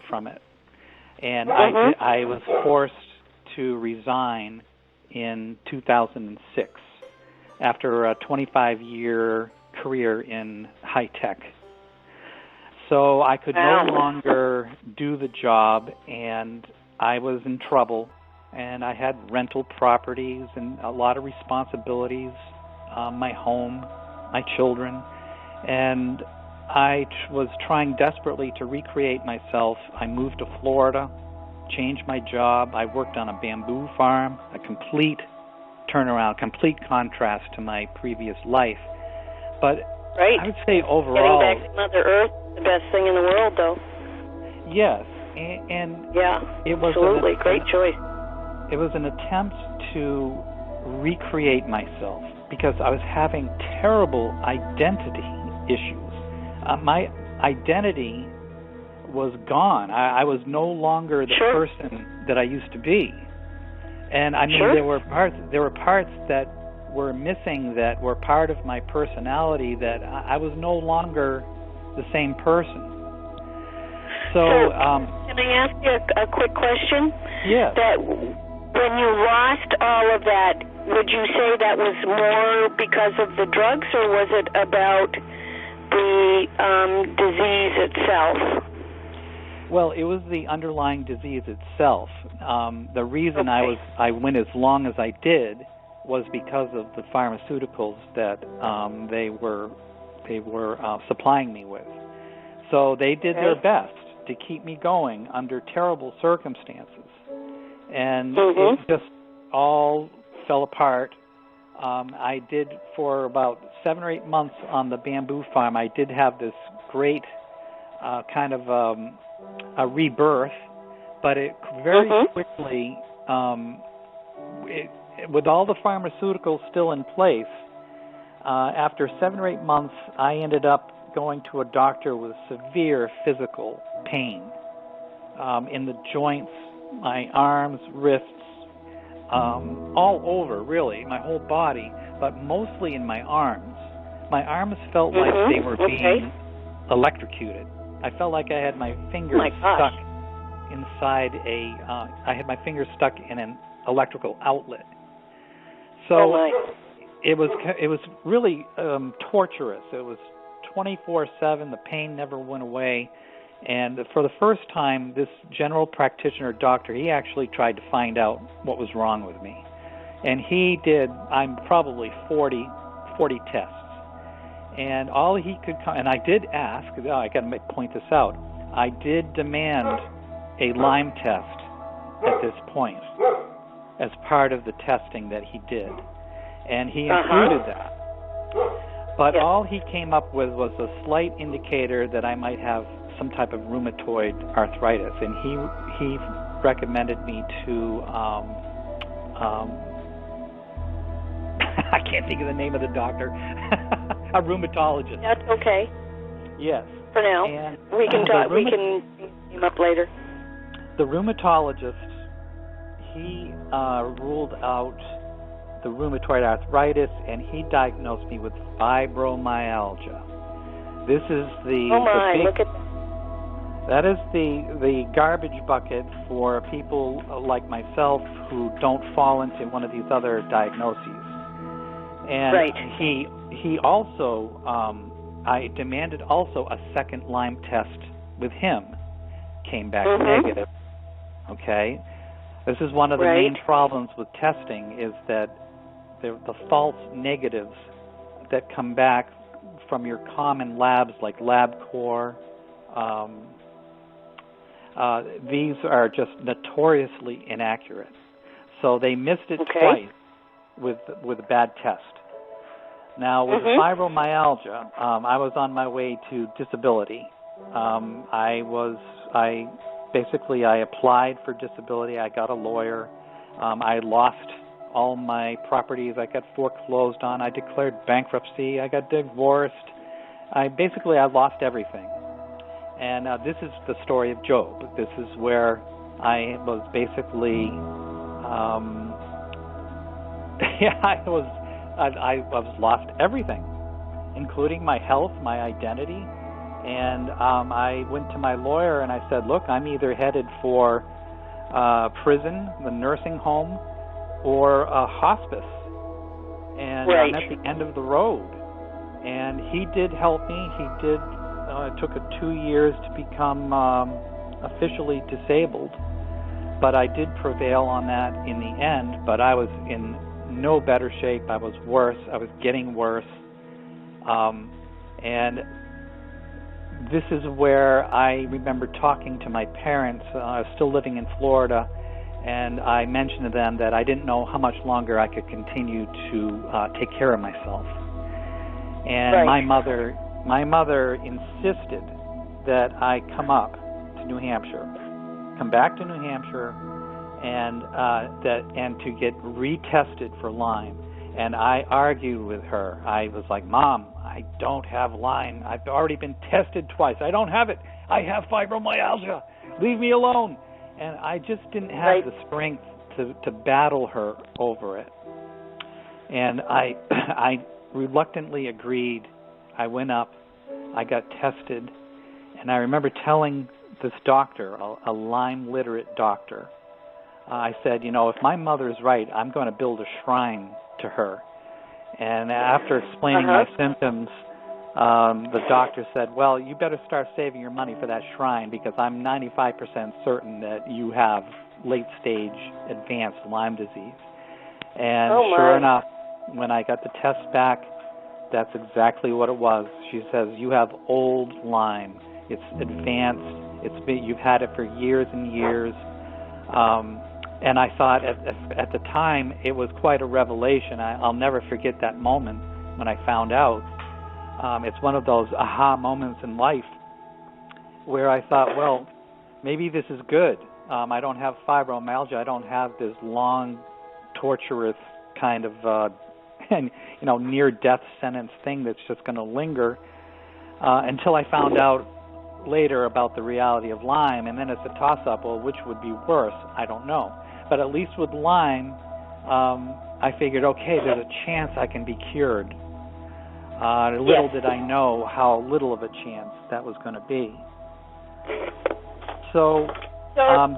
from it. And Mm-hmm. I was forced to resign in 2006 after a 25-year career in high tech. So I could no longer do the job, and I was in trouble, and I had rental properties and a lot of responsibilities, my home, my children, and I was trying desperately to recreate myself. I moved to Florida, changed my job. I worked on a bamboo farm, a complete turnaround, complete contrast to my previous life. But right. I would say overall... Getting back to Mother Earth, the best thing in the world, though. Yes, and yeah, it was absolutely. Great choice. It was an attempt to recreate myself because I was having terrible identity issues. My identity was gone. I was no longer the person that I used to be. And I mean, there were parts that were missing that were part of my personality that I was no longer the same person. So can I ask you a quick question? Yes. That when you lost all of that, would you say that was more because of the drugs, or was it about the disease itself? Well, it was the underlying disease itself. The reason I went as long as I did was because of the pharmaceuticals that they were supplying me with. So they did their best to keep me going under terrible circumstances, and it just all fell apart. I did for about 7 or 8 months on the bamboo farm. I did have this great kind of a rebirth, but it very quickly, with all the pharmaceuticals still in place, after 7 or 8 months, I ended up going to a doctor with severe physical pain in the joints, my arms, wrists, all over, really, my whole body, but mostly in my arms. My arms felt like they were being electrocuted. I felt like I had my fingers stuck inside I had my fingers stuck in an electrical outlet. So it was really torturous. It was 24/7. The pain never went away. And for the first time, this general practitioner doctor, he actually tried to find out what was wrong with me. And he did, I'm probably 40 tests. And all he could come, and I did ask, I got to point this out, I did demand a Lyme test at this point as part of the testing that he did. And he included that. But all he came up with was a slight indicator that I might have some type of rheumatoid arthritis, and he recommended me to I can't think of the name of the doctor, a rheumatologist. That's okay. Yes. For now, and we can talk. We can team up later. The rheumatologist, he ruled out the rheumatoid arthritis, and he diagnosed me with fibromyalgia. This is look at that is the garbage bucket for people like myself who don't fall into one of these other diagnoses. And he also, I demanded also a second Lyme test with him. Came back negative. Okay? This is one of the main problems with testing is that the false negatives that come back from your common labs like LabCorp, these are just notoriously inaccurate. So they missed it twice with a bad test. Now, with fibromyalgia, I was on my way to disability. I applied for disability. I got a lawyer. I lost all my properties. I got foreclosed on. I declared bankruptcy. I got divorced. I lost everything. And this is the story of Job. This is where I was basically, I lost everything, including my health, my identity, And I went to my lawyer and I said, look, I'm either headed for prison, the nursing home, or a hospice. And I'm at the end of the road. And he did help me. He did. It took 2 years to become officially disabled. But I did prevail on that in the end. But I was in no better shape. I was worse. I was getting worse. And this is where I remember talking to my parents. I was still living in Florida, and I mentioned to them that I didn't know how much longer I could continue to take care of myself. And my mother insisted that I come up to New Hampshire, come back to New Hampshire, and to get retested for Lyme. And I argued with her. I was like, Mom, I don't have Lyme. I've already been tested twice. I don't have it. I have fibromyalgia. Leave me alone. And I just didn't have the strength to battle her over it. And I reluctantly agreed. I went up. I got tested. And I remember telling this doctor, a Lyme-literate doctor, I said, if my mother's right, I'm going to build a shrine to her. And after explaining my symptoms, the doctor said, well, you better start saving your money for that shrine because I'm 95% certain that you have late-stage advanced Lyme disease. And sure enough, when I got the test back, that's exactly what it was. She says, you have old Lyme. It's advanced. You've had it for years and years. And I thought at the time it was quite a revelation. I'll never forget that moment when I found out. It's one of those aha moments in life where I thought, well, maybe this is good. I don't have fibromyalgia. I don't have this long, torturous kind of, near-death sentence thing that's just going to linger until I found out later about the reality of Lyme. And then it's a toss-up. Well, which would be worse? I don't know. But at least with Lyme, I figured, okay, there's a chance I can be cured. Little did I know how little of a chance that was going to be. So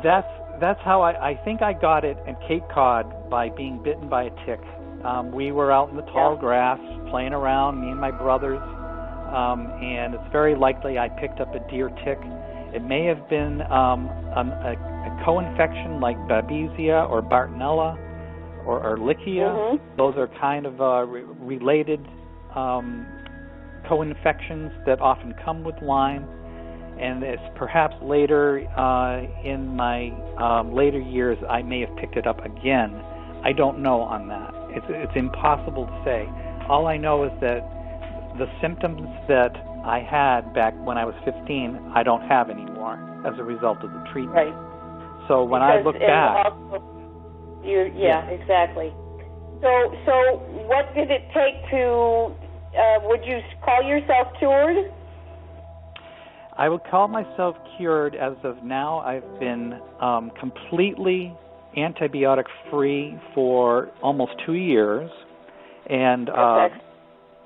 that's how I think I got it at Cape Cod by being bitten by a tick. We were out in the tall grass playing around, me and my brothers, and it's very likely I picked up a deer tick. It may have been a co-infection like Babesia or Bartonella or Ehrlichia. Those are kind of related co-infections that often come with Lyme. And it's perhaps later in my later years I may have picked it up again. I don't know on that. It's impossible to say. All I know is that the symptoms that I had back when I was 15, I don't have anymore as a result of the treatment. Right. So when I look back... Exactly. So what did it take to... would you call yourself cured? I would call myself cured as of now. I've been completely antibiotic-free for almost 2 years, and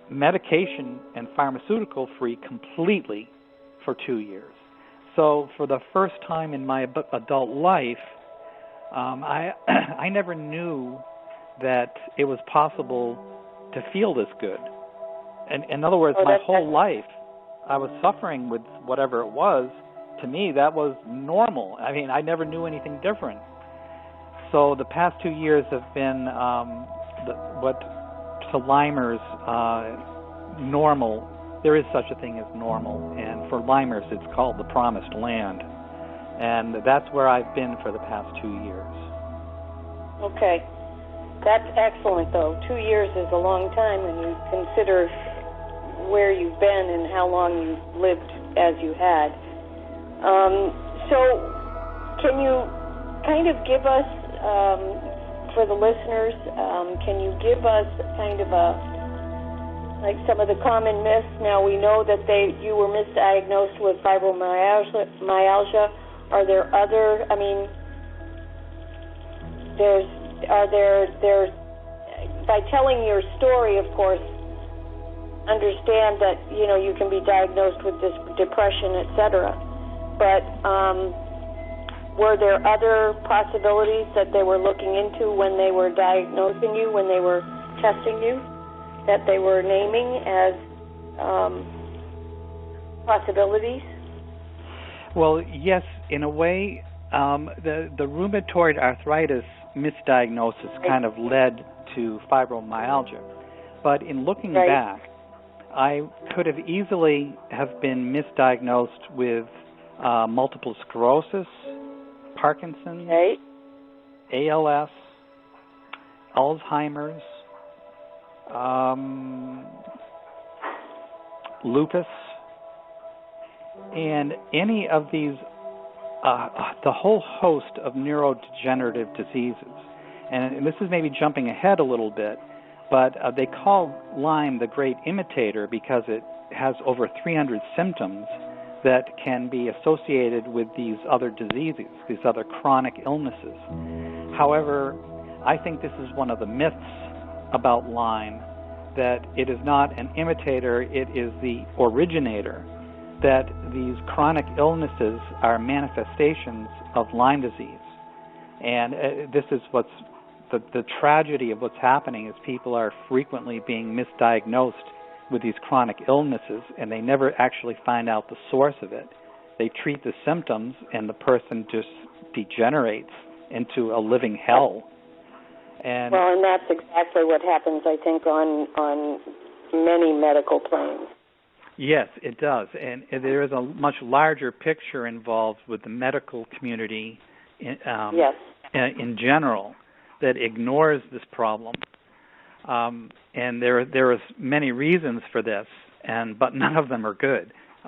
medication and pharmaceutical-free completely for 2 years. So for the first time in my adult life, I never knew that it was possible to feel this good. And in other words, my whole life, I was suffering with whatever it was. To me, that was normal. I mean, I never knew anything different. So the past 2 years have been what to Lymers normal. There is such a thing as normal, and for Lymers it's called the promised land. And that's where I've been for the past 2 years. Okay. That's excellent, though. 2 years is a long time when you consider where you've been and how long you've lived as you had. So can you kind of give us, for the listeners, can you give us kind of like some of the common myths? Now, we know that you were misdiagnosed with fibromyalgia. Are there other, by telling your story, of course, understand that, you can be diagnosed with this depression, etc. But were there other possibilities that they were looking into when they were diagnosing you, when they were testing you, that they were naming as possibilities? Well, yes, in a way, the rheumatoid arthritis misdiagnosis kind of led to fibromyalgia. But in looking back, I could have easily have been misdiagnosed with multiple sclerosis, Parkinson's, ALS, Alzheimer's, lupus, and any of these, the whole host of neurodegenerative diseases. And this is maybe jumping ahead a little bit, but they call Lyme the great imitator because it has over 300 symptoms that can be associated with these other diseases, these other chronic illnesses. However, I think this is one of the myths about Lyme, that it is not an imitator, it is the originator, that these chronic illnesses are manifestations of Lyme disease. And this is what's the tragedy of what's happening, is people are frequently being misdiagnosed with these chronic illnesses, and they never actually find out the source of it. They treat the symptoms, and the person just degenerates into a living hell. And that's exactly what happens, I think, on many medical planes. Yes, it does. And there is a much larger picture involved with the medical community in general that ignores this problem. And there are many reasons for this, but none of them are good.